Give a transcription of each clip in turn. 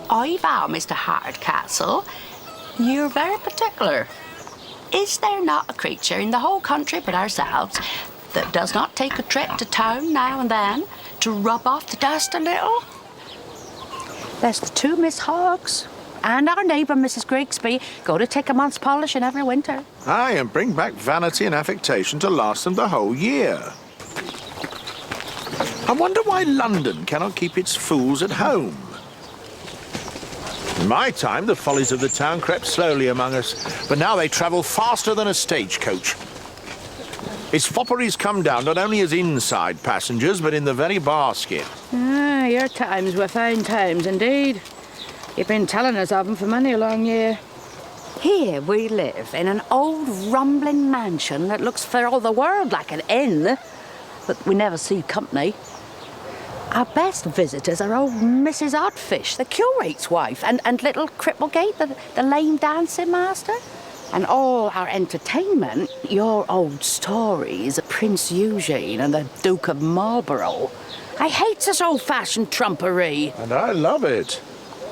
I vow, Mr. Hardcastle, you're very particular. Is there not a creature in the whole country but ourselves that does not take a trip to town now and then to rub off the dust a little? There's the two Miss Hoggs and our neighbour, Mrs. Grigsby, go to take a month's polishing every winter. Aye, and bring back vanity and affectation to last them the whole year. I wonder why London cannot keep its fools at home. In my time, the follies of the town crept slowly among us, but now they travel faster than a stagecoach. Its fopperies come down not only as inside passengers, but in the very basket. Ah, your times were fine times indeed. You've been telling us of them for many a long year. Here we live in an old rumbling mansion that looks for all the world like an inn, but we never see company. Our best visitors are old Mrs. Oddfish, the curate's wife, and little Cripplegate, the lame dancing master. And all our entertainment, your old stories, Prince Eugene and the Duke of Marlborough. I hate this old-fashioned trumpery. And I love it.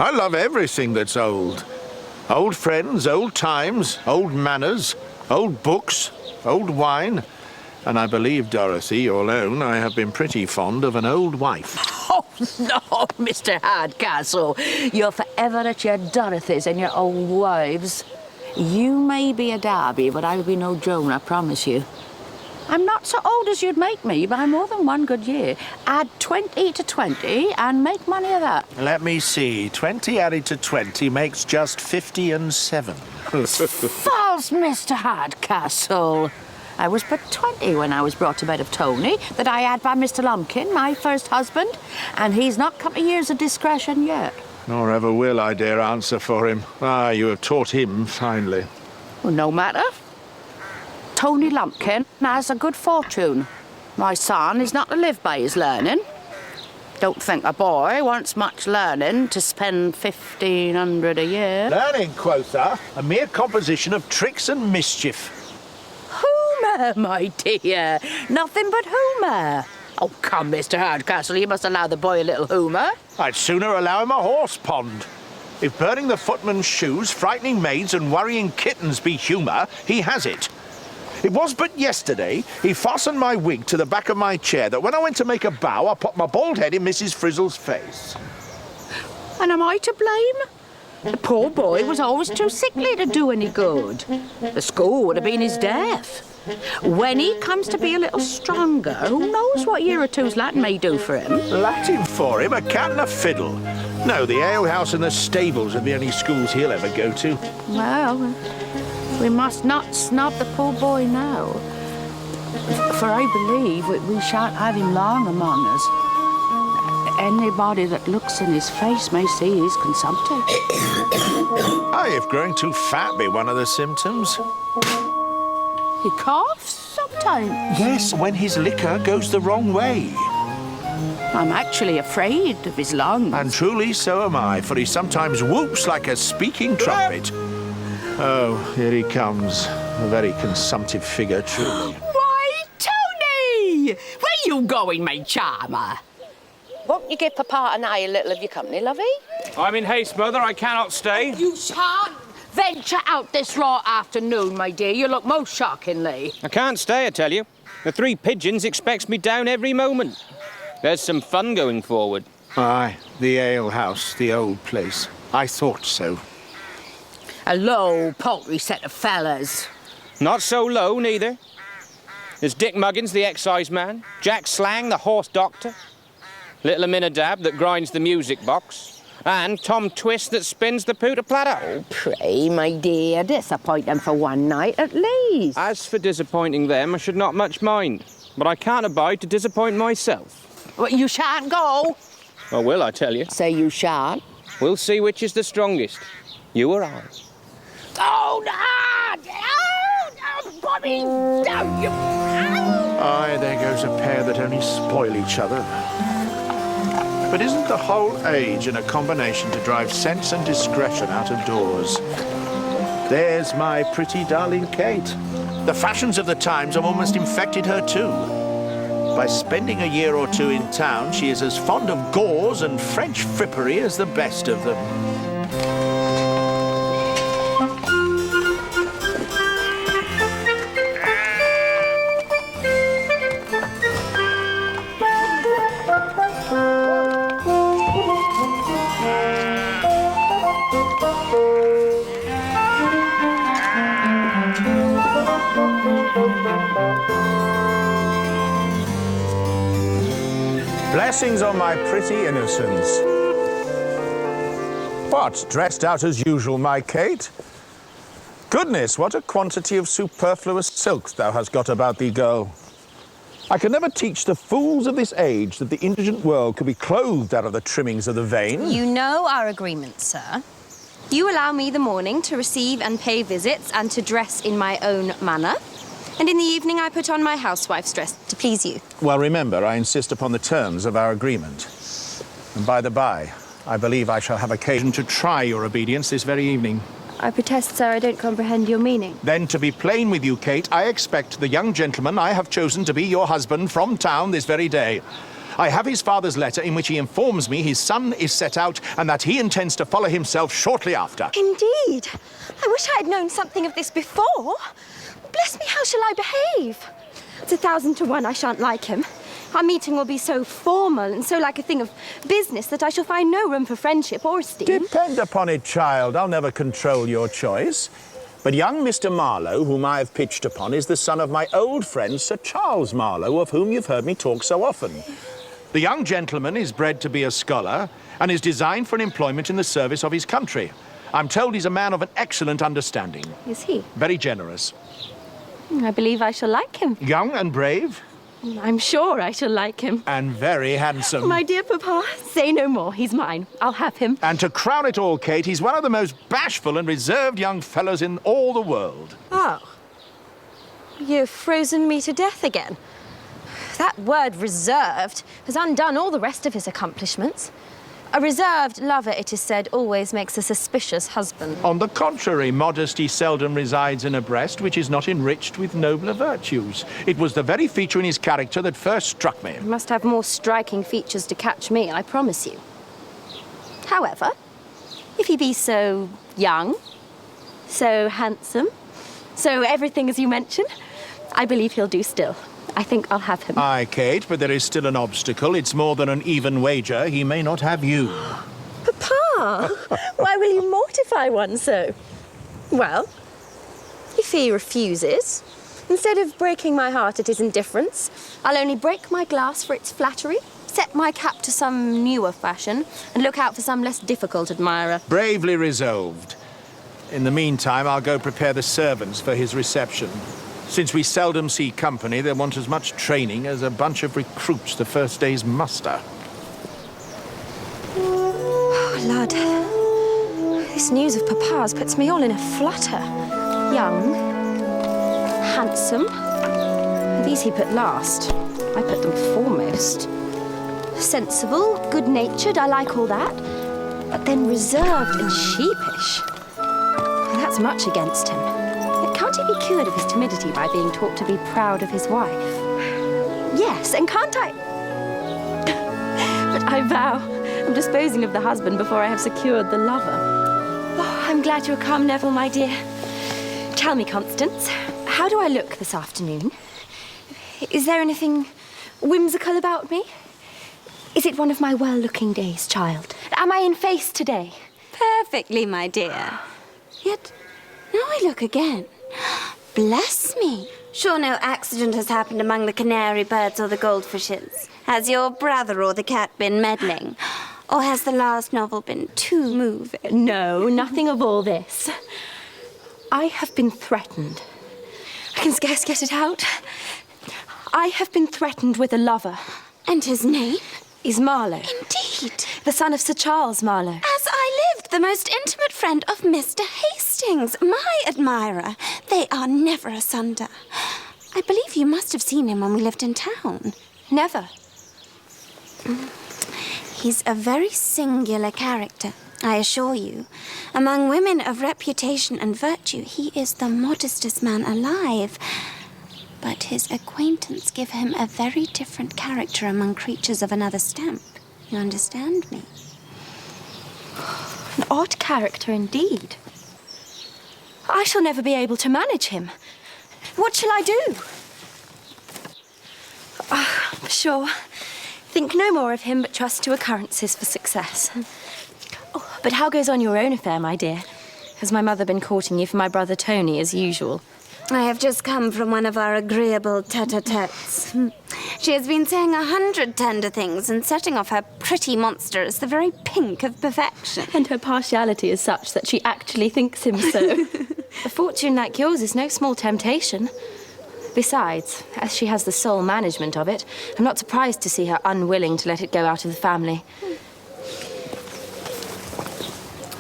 I love everything that's old. Old friends, old times, old manners, old books, old wine. And I believe, Dorothy, you'll own, I have been pretty fond of an old wife. Oh, no, Mr. Hardcastle. You're forever at your Dorothys and your old wives. You may be a Darby, but I'll be no Joan, I promise you. I'm not so old as you'd make me by more than one good year. Add 20 to 20 and make money of that. Let me see. 20 added to 20 makes just 50 and 7. False, Mr. Hardcastle. I was but 20 when I was brought to bed of Tony, that I had by Mr. Lumpkin, my first husband, and he's not come to years of discretion yet. Nor ever will, I dare answer for him. Ah, you have taught him finely. Well, no matter. Tony Lumpkin has a good fortune. My son is not to live by his learning. Don't think a boy wants much learning to spend 1,500 a year. Learning, quotha, a mere composition of tricks and mischief. Humour, my dear. Nothing but humour. Oh, come, Mr. Hardcastle, you must allow the boy a little humour. I'd sooner allow him a horse pond. If burning the footman's shoes, frightening maids and worrying kittens be humour, he has it. It was but yesterday he fastened my wig to the back of my chair that when I went to make a bow, I popped my bald head in Mrs. Frizzle's face. And am I to blame? The poor boy was always too sickly to do any good. The school would have been his death. When he comes to be a little stronger, who knows what a year or two's Latin may do for him? Latin for him? A cat and a fiddle. No, the alehouse and the stables are the only schools he'll ever go to. Well, we must not snub the poor boy now, for I believe we shan't have him long among us. Anybody that looks in his face may see he's consumptive. Aye, if growing too fat be one of the symptoms. He coughs sometimes. Yes, when his liquor goes the wrong way. I'm actually afraid of his lungs. And truly so am I, for he sometimes whoops like a speaking trumpet. Oh, here he comes. A very consumptive figure, truly. Why, Tony! Where you going, my charmer? Won't you give Papa and I a little of your company, lovey? I'm in haste, Mother. I cannot stay. You shan't venture out this raw afternoon, my dear. You look most shockingly. I can't stay, I tell you. The 3 pigeons expects me down every moment. There's some fun going forward. Aye, the alehouse, the old place. I thought so. A low, paltry set of fellas. Not so low, neither. There's Dick Muggins, the excise man, Jack Slang, the horse doctor, little Aminadab that grinds the music box, And Tom Twist that spins the pewter platter. Oh, pray, my dear, disappoint them for one night at least. As for disappointing them, I should not much mind. But I can't abide to disappoint myself. Well, you shan't go. I will, I tell you. Say you shan't. We'll see which is the strongest, you or I. Oh, no! Oh, Bobby! Don't you... Aye, there goes a pair that only spoil each other. But isn't the whole age in a combination to drive sense and discretion out of doors? There's my pretty darling Kate. The fashions of the times have almost infected her too. By spending a year or two in town, she is as fond of gauze and French frippery as the best of them. Blessings on my pretty innocence. What, dressed out as usual, my Kate? Goodness, what a quantity of superfluous silks thou hast got about thee, girl. I can never teach the fools of this age that the indigent world could be clothed out of the trimmings of the vain. You know our agreement, sir. You allow me the morning to receive and pay visits and to dress in my own manner. And in the evening, I put on my housewife's dress to please you. Well, remember, I insist upon the terms of our agreement. And by the by, I believe I shall have occasion to try your obedience this very evening. I protest, sir, I don't comprehend your meaning. Then, to be plain with you, Kate, I expect the young gentleman I have chosen to be your husband from town this very day. I have his father's letter in which he informs me his son is set out and that he intends to follow himself shortly after. Indeed. I wish I had known something of this before. Bless me, how shall I behave? It's 1,000 to 1 I shan't like him. Our meeting will be so formal and so like a thing of business that I shall find no room for friendship or esteem. Depend upon it, child. I'll never control your choice. But young Mr. Marlowe, whom I have pitched upon, is the son of my old friend Sir Charles Marlowe, of whom you've heard me talk so often. The young gentleman is bred to be a scholar and is designed for an employment in the service of his country. I'm told he's a man of an excellent understanding. Is he? Very generous. I believe I shall like him. Young and brave. I'm sure I shall like him. And very handsome. My dear Papa, say no more. He's mine. I'll have him. And to crown it all, Kate, he's one of the most bashful and reserved young fellows in all the world. Oh. You've frozen me to death again. That word reserved has undone all the rest of his accomplishments. A reserved lover, it is said, always makes a suspicious husband. On the contrary, modesty seldom resides in a breast which is not enriched with nobler virtues. It was the very feature in his character that first struck me. He must have more striking features to catch me, I promise you. However, if he be so young, so handsome, so everything as you mention, I believe he'll do still. I think I'll have him. Aye, Kate, but there is still an obstacle. It's more than an even wager. He may not have you. Papa, why will you mortify one so? Well, if he refuses, instead of breaking my heart at his indifference, I'll only break my glass for its flattery, set my cap to some newer fashion, and look out for some less difficult admirer. Bravely resolved. In the meantime, I'll go prepare the servants for his reception. Since we seldom see company, they want as much training as a bunch of recruits the first day's muster. Oh, lad. This news of Papa's puts me all in a flutter. Young, handsome. These he put last. I put them foremost. Sensible, good-natured, I like all that. But then reserved and sheepish. That's much against him. Can't he be cured of his timidity by being taught to be proud of his wife? Yes, and can't I... But I vow, I'm disposing of the husband before I have secured the lover. Oh, I'm glad you're come, Neville, my dear. Tell me, Constance, how do I look this afternoon? Is there anything whimsical about me? Is it one of my well-looking days, child? Am I in face today? Perfectly, my dear. Yet, now I look again. Bless me. Sure no accident has happened among the canary birds or the goldfishes. Has your brother or the cat been meddling? Or has the last novel been too moving? No, nothing of all this. I have been threatened. I can scarce get it out. I have been threatened with a lover. And his name? Is Marlowe. Indeed. The son of Sir Charles Marlowe. As I lived, the most intimate friend of Mr. Hastings, my admirer. They are never asunder. I believe you must have seen him when we lived in town. Never. He's a very singular character, I assure you. Among women of reputation and virtue, he is the modestest man alive. But his acquaintance give him a very different character among creatures of another stamp. You understand me? An odd character indeed. I shall never be able to manage him. What shall I do? Sure. Think no more of him, but trust to occurrences for success. Oh, but how goes on your own affair, my dear? Has my mother been courting you for my brother Tony, as usual? I have just come from one of our agreeable tete-a-tetes. She has been saying 100 tender things and setting off her pretty monster as the very pink of perfection. And her partiality is such that she actually thinks him so. A fortune like yours is no small temptation. Besides, as she has the sole management of it, I'm not surprised to see her unwilling to let it go out of the family.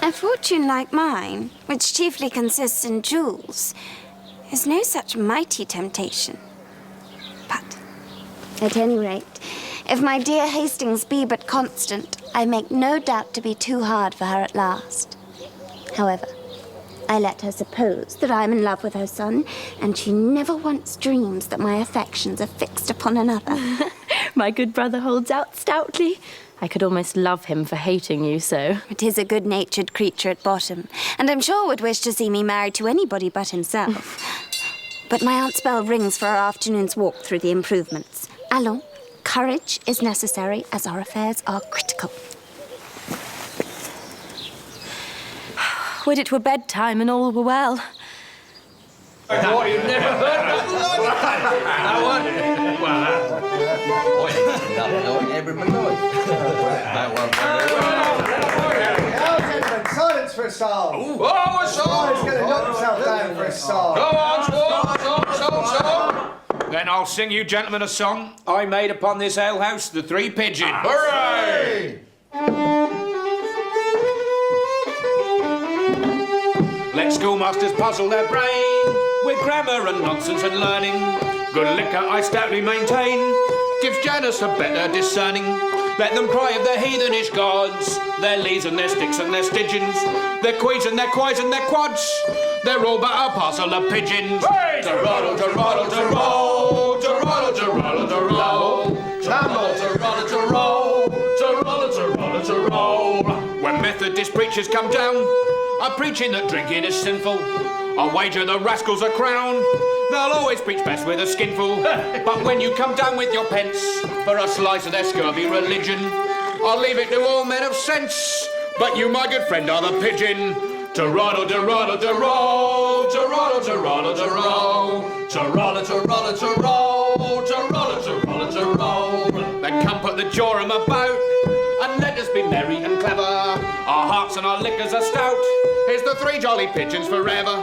A fortune like mine, which chiefly consists in jewels, is no such mighty temptation. But, at any rate, if my dear Hastings be but constant, I make no doubt to be too hard for her at last. However, I let her suppose that I am in love with her son, and she never once dreams that my affections are fixed upon another. My good brother holds out stoutly. I could almost love him for hating you so. It is a good-natured creature at bottom, and I'm sure would wish to see me married to anybody but himself. But my aunt's bell rings for our afternoon's walk through the improvements. Allons, courage is necessary, as our affairs are critical. Would it were bedtime and all were well. What, you've never heard nothing like it? That one? Well, everybody knows. That one. Silence for a song. Oh, a song! He's going to knock himself down for a song. Go on, song. Then I'll sing you gentlemen a song I made upon this alehouse, The Three Pigeons. Hooray! Let schoolmasters puzzle their brain with grammar and nonsense and learning. Good liquor, I stoutly maintain, gives Janus a better discerning. Let them cry of their heathenish gods, their lees and their sticks and their stygians, their queens and their quays and their quads. They're all but a parcel of pigeons. Hey! To-roddle, to-roddle, to-roll, to-roddle, to-roddle, to-roll, to-roddle, to-roddle, to-roll, to-roddle, to-roddle, to-roll. When Methodist preachers come down, are preaching that drinking is sinful. I'll wager the rascals a crown. They'll always preach best with a skinful. But when you come down with your pence for a slice of their scurvy religion, I'll leave it to all men of sense. But you, my good friend, are the pigeon. To-roddle, to-roddle, to-roll, to-roddle, to-roddle, to-roll, to-roddle, to-roddle, to-roll, to-roddle, to-roddle, to-roll. Then come put the jorum about, and let us be merry and clever. Our hearts and our liquors are stout. Here's the three jolly pigeons forever.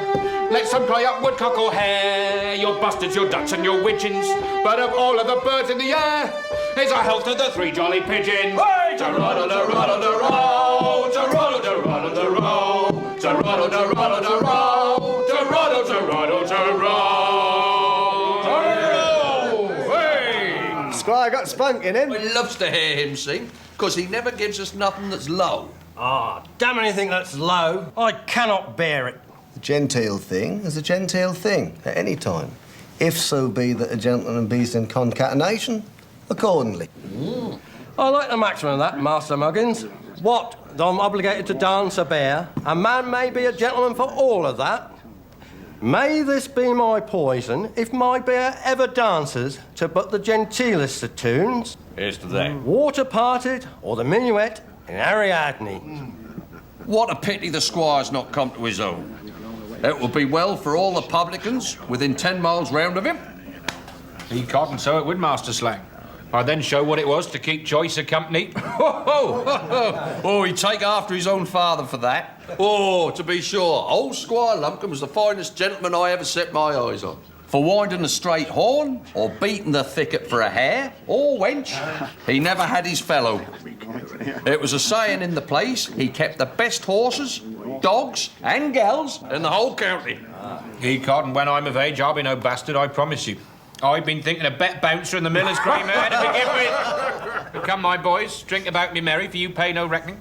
Let some cry up woodcock or hare, your bustards, your ducks and your widgeons. But of all of the birds in the air, here's a health to the three jolly pigeons. Hey! To-roddle, to-roddle, to-roll, to-roddle, to-roddle, to-roll, to-roddle, to-roddle, to-roll, to-roddle, to-roddle, to-roll. Hey! Squire got spunk in him. He loves to hear him sing, because he never gives us nothing that's low. Ah, damn anything that's low. I cannot bear it. The genteel thing is a genteel thing at any time, if so be that a gentleman be's in concatenation accordingly. I like the maximum of that, Master Muggins. What, though I'm obligated to dance a bear, a man may be a gentleman for all of that. May this be my poison if my bear ever dances to but the genteelest of tunes. Here's to that. Water Parted or the Minuet in Ariadne. What a pity the squire's not come to his own. It would be well for all the publicans within 10 miles round of him. He cotton, so it would, Master Slang. I then show what it was to keep choice of company. Oh, he'd take after his own father for that. Oh, to be sure, old Squire Lumpkin was the finest gentleman I ever set my eyes on. For winding a straight horn, or beating the thicket for a hare, or wench, he never had his fellow. It was a saying in the place, he kept the best horses, dogs, and gals in the whole county. Ecod, and when I'm of age, I'll be no bastard, I promise you. I've been thinking of bet bouncer and the miller's grey mare to begin with. But come, my boys, drink about me merry, for you pay no reckoning.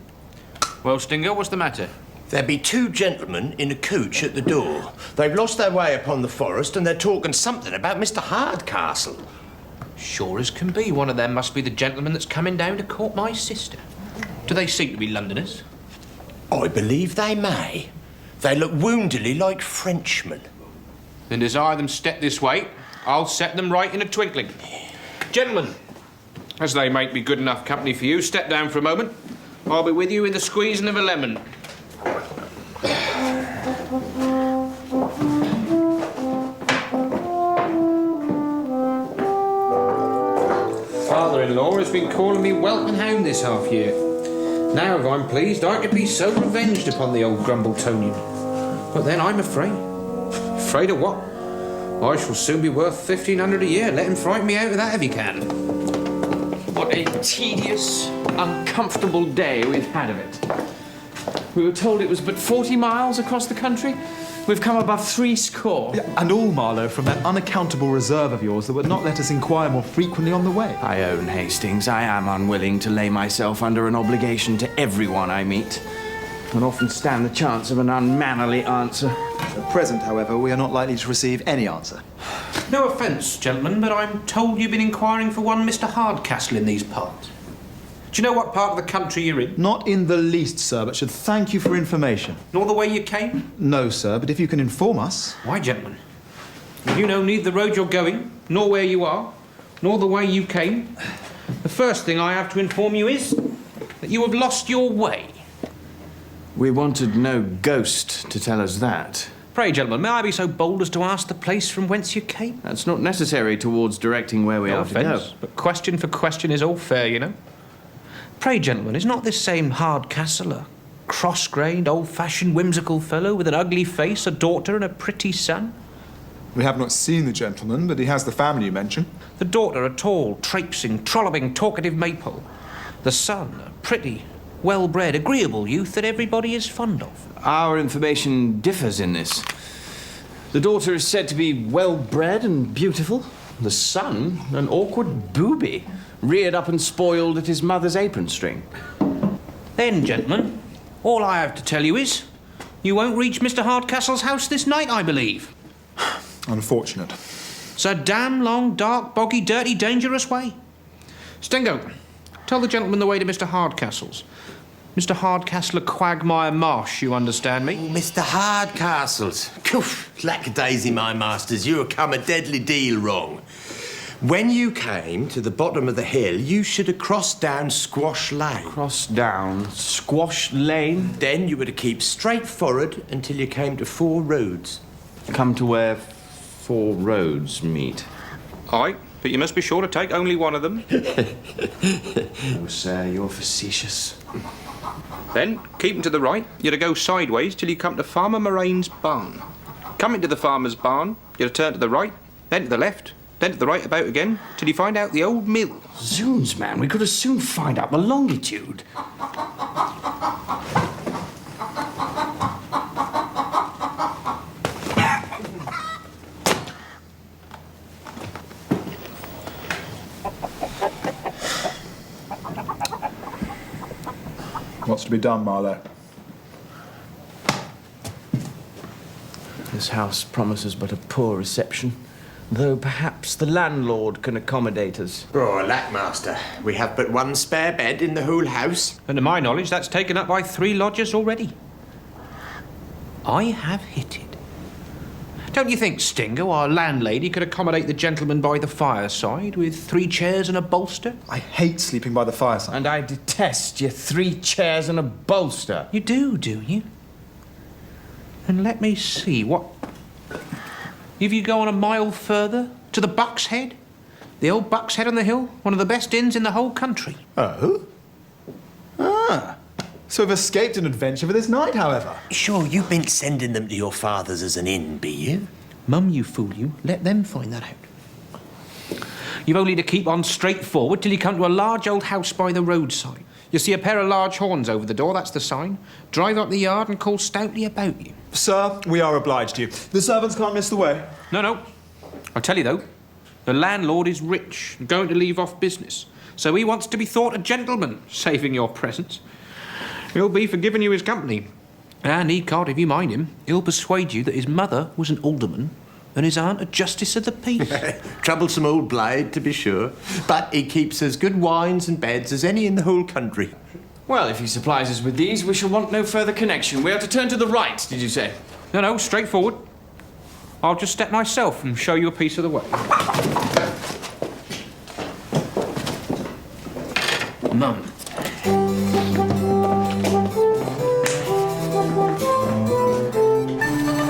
Well, Stinger, what's the matter? There be two gentlemen in a coach at the door. They've lost their way upon the forest and they're talking something about Mr. Hardcastle. Sure as can be. One of them must be the gentleman that's coming down to court my sister. Do they seem to be Londoners? I believe they may. They look woundily like Frenchmen. Then desire them step this way. I'll set them right in a twinkling. Gentlemen, as they might be good enough company for you, step down for a moment. I'll be with you in the squeezing of a lemon. Father-in-law has been calling me welcome home this half year. Now, if I'm pleased, I could be so revenged upon the old Grumbletonian. But then I'm afraid. Afraid of what? I shall soon be worth 1,500 a year. Let him frighten me out of that if he can. What a tedious, uncomfortable day we've had of it. We were told it was but 40 miles across the country. We've come above 70. And all, Marlowe, from that unaccountable reserve of yours that would not let us inquire more frequently on the way. I own, Hastings, I am unwilling to lay myself under an obligation to everyone I meet, and often stand the chance of an unmannerly answer. At present, however, we are not likely to receive any answer. No offence, gentlemen, but I'm told you've been inquiring for one Mr. Hardcastle in these parts. Do you know what part of the country you're in? Not in the least, sir, but should thank you for information. Nor the way you came? No, sir, but if you can inform us... Why, gentlemen? You know neither the road you're going, nor where you are, nor the way you came. The first thing I have to inform you is that you have lost your way. We wanted no ghost to tell us that. Pray, gentlemen, may I be so bold as to ask the place from whence you came? That's not necessary towards directing where we are to go. But question for question is all fair, you know. Pray, gentlemen, is not this same Hardcastle a cross-grained, old-fashioned, whimsical fellow with an ugly face, a daughter and a pretty son? We have not seen the gentleman, but he has the family you mention. The daughter a tall, traipsing, trolloping, talkative maypole. The son a pretty, well-bred, agreeable youth that everybody is fond of. Our information differs in this. The daughter is said to be well-bred and beautiful. The son, an awkward booby, reared up and spoiled at his mother's apron string. Then, gentlemen, all I have to tell you is you won't reach Mr. Hardcastle's house this night, I believe. Unfortunate. It's a damn long, dark, boggy, dirty, dangerous way. Stingo, tell the gentleman the way to Mr. Hardcastle's. Mr. Hardcastle of Quagmire Marsh, you understand me? Oh, Mr. Hardcastle's. Lackadaisy, my masters, you have come a deadly deal wrong. When you came to the bottom of the hill, you should have crossed down Squash Lane. Crossed down Squash Lane? Then you were to keep straight forward until you came to Four Roads. Come to where 4 roads meet. Aye, but you must be sure to take only one of them. Oh, sir, you're facetious. Then, keeping to the right, you're to go sideways till you come to Farmer Moraine's barn. Coming to the farmer's barn, you're to turn to the right, then to the left, then to the right about again, till you find out the old mill. Zoons, man, we could as soon find out the longitude. What's to be done, Marlowe? This house promises but a poor reception, though perhaps the landlord can accommodate us. Oh, alack, master. We have but one spare bed in the whole house. And to my knowledge, that's taken up by 3 lodgers already. I have hit it. Don't you think, Stingo, our landlady could accommodate the gentleman by the fireside with 3 chairs and a bolster? I hate sleeping by the fireside. And I detest your 3 chairs and a bolster. You do you? And let me see, what... If you go on a mile further, to the Buck's Head, The old Buck's Head on the Hill, one of the best inns in the whole country. Oh? Ah. So we've escaped an adventure for this night, however. Sure, you been sending them to your father's as an inn, be you? Mum, you fool you. Let them find that out. You've only to keep on straight forward till you come to a large old house by the roadside. You see a pair of large horns over the door, that's the sign. Drive up the yard and call stoutly about you. Sir, we are obliged to you. The servants can't miss the way. No. I'll tell you, though, the landlord is rich and going to leave off business. So he wants to be thought a gentleman, saving your presence. He'll be for giving you his company. And Ecod, if you mind him, he'll persuade you that his mother was an alderman and his aunt a justice of the peace. Troublesome old blade, to be sure. But he keeps as good wines and beds as any in the whole country. Well, if he supplies us with these, we shall want no further connection. We are to turn to the right, did you say? No, straight forward. I'll just step myself and show you a piece of the way. Mum,